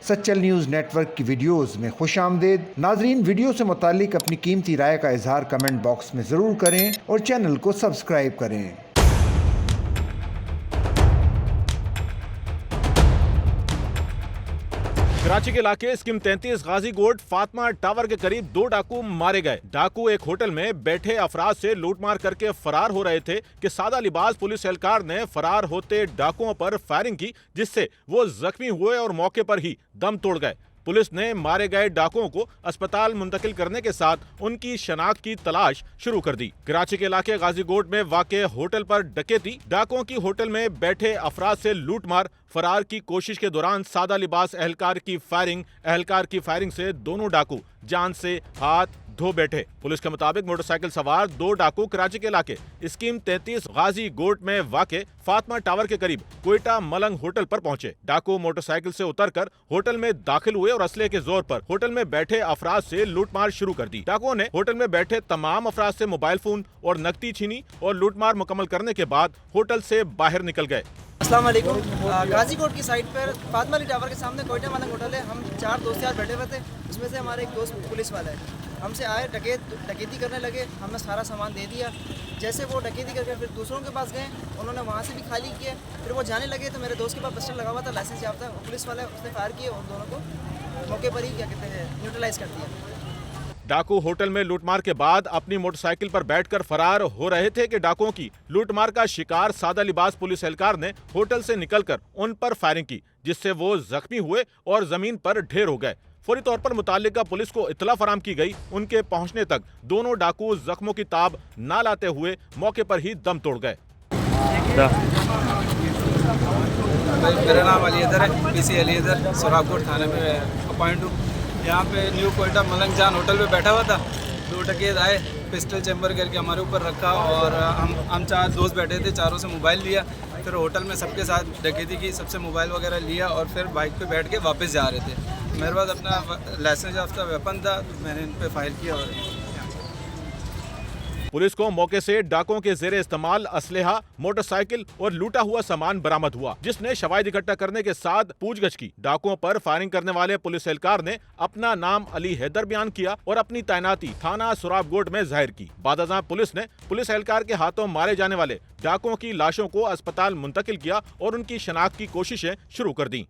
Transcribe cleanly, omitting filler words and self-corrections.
Sachal news network की videos में खुशामदीद। नाजरीन, वीडियो से मुतालिक अपनी कीमती राय का इजहार कमेंट बॉक्स में ज़रूर करें और चैनल को सब्सक्राइब करें। कराची के इलाके स्कीम 33 गाजी गोड फातिमा टावर के करीब 2 डाकू मारे गए। डाकू एक होटल में बैठे अफराद से लूटमार करके फरार हो रहे थे कि सादा लिबास पुलिस एहलकार ने फरार होते डाकुओं पर फायरिंग की, जिससे वो जख्मी हुए और मौके पर ही दम तोड़ गए। पुलिस ने मारे गए डाकुओं को अस्पताल मुंतकिल करने के साथ उनकी शनाख्त की तलाश शुरू कर दी। कराची के इलाके गाजी गोड में वाक़े होटल पर डकैती, डाकुओं की होटल में बैठे अफराद से लूटमार, फरार की कोशिश के दौरान सादा लिबास एहलकार की फायरिंग से दोनों डाकू जान से हाथ धो बैठे। पुलिस के मुताबिक मोटरसाइकिल सवार 2 डाकू कराची के इलाके स्कीम 33 गाजी गोड में वाक़े फातिमा टावर के करीब कोयटा मलंग होटल पर पहुंचे। डाकू मोटरसाइकिल से उतरकर होटल में दाखिल हुए और असले के जोर पर होटल में बैठे अफराद से लूटमार शुरू कर दी। डाकुओं ने होटल में बैठे तमाम अफराद से मोबाइल फोन और नकदी छीनी और लूटमार मुकम्मल करने के बाद होटल से बाहर निकल गए। अस्सलाम वालेकुम। गाजी कोट की साइड पर फातिमा टावर के सामने कोयटा मलंग होटल है। हम 4 दोस्त यार बैठे हुए थे, उसमें से हमारे एक दोस्त पुलिस वाला है। हमसे आए, डकैती करने लगे। हमने सारा सामान दे दिया। जैसे वो डकैती करके फिर दूसरों के पास गए, उन्होंने वहाँ से भी खाली किया। फिर वो जाने लगे तो मेरे दोस्त के पास पिस्टल लगा हुआ था, लाइसेंस याफ्ता पुलिस वाला, उसने फायर किए और दोनों को मौके पर ही क्या कहते हैं न्यूट्रलाइज कर दिया। डाकू होटल में लूटमार के बाद अपनी मोटरसाइकिल पर बैठकर फरार हो रहे थे कि डाकुओं की लूटमार का शिकार सादा लिबास पुलिस एहलकार ने होटल से निकलकर उन पर फायरिंग की, जिससे वो जख्मी हुए और जमीन पर ढेर हो गए। फौरी तौर पर मुताल्लिका पुलिस को इत्तला फराम की गई। उनके पहुंचने तक दोनों डाकू जख्मों की ताब न लाते हुए मौके पर ही दम तोड़ गए। मेरा नाम अलीदर है, पीसी अलीदर, सुरागपुर थाने में अपॉइंट हूँ। यहाँ पे न्यू कोयटा मलंग जान होटल पे बैठा हुआ था। 2 डकैत आए, पिस्टल चैम्बर करके हमारे ऊपर रखा और हम 4 दोस्त बैठे थे, चारों से मोबाइल लिया। फिर होटल में सबके साथ डकैती की, सबसे मोबाइल वगैरह लिया और फिर बाइक पे बैठ के वापस जा रहे थे। मेरे पास अपना लाइसेंस याफ्ता वेपन था, तो मैंने इन पर फायर किया। और पुलिस को मौके से डाकुओं के जेरे इस्तेमाल असलहा, मोटरसाइकिल और लूटा हुआ सामान बरामद हुआ, जिसने शवाहिद इकट्ठा करने के साथ पूछगछ की। डाकुओं पर फायरिंग करने वाले पुलिस एहलकार ने अपना नाम अली हैदर बयान किया और अपनी तैनाती थाना सुराबगोड में जाहिर की। बादशाह पुलिस ने पुलिस एहलकार के हाथों मारे जाने वाले डाकुओं की लाशों को अस्पताल मुंतकिल किया और उनकी शनाख्त की कोशिशें शुरू कर दी।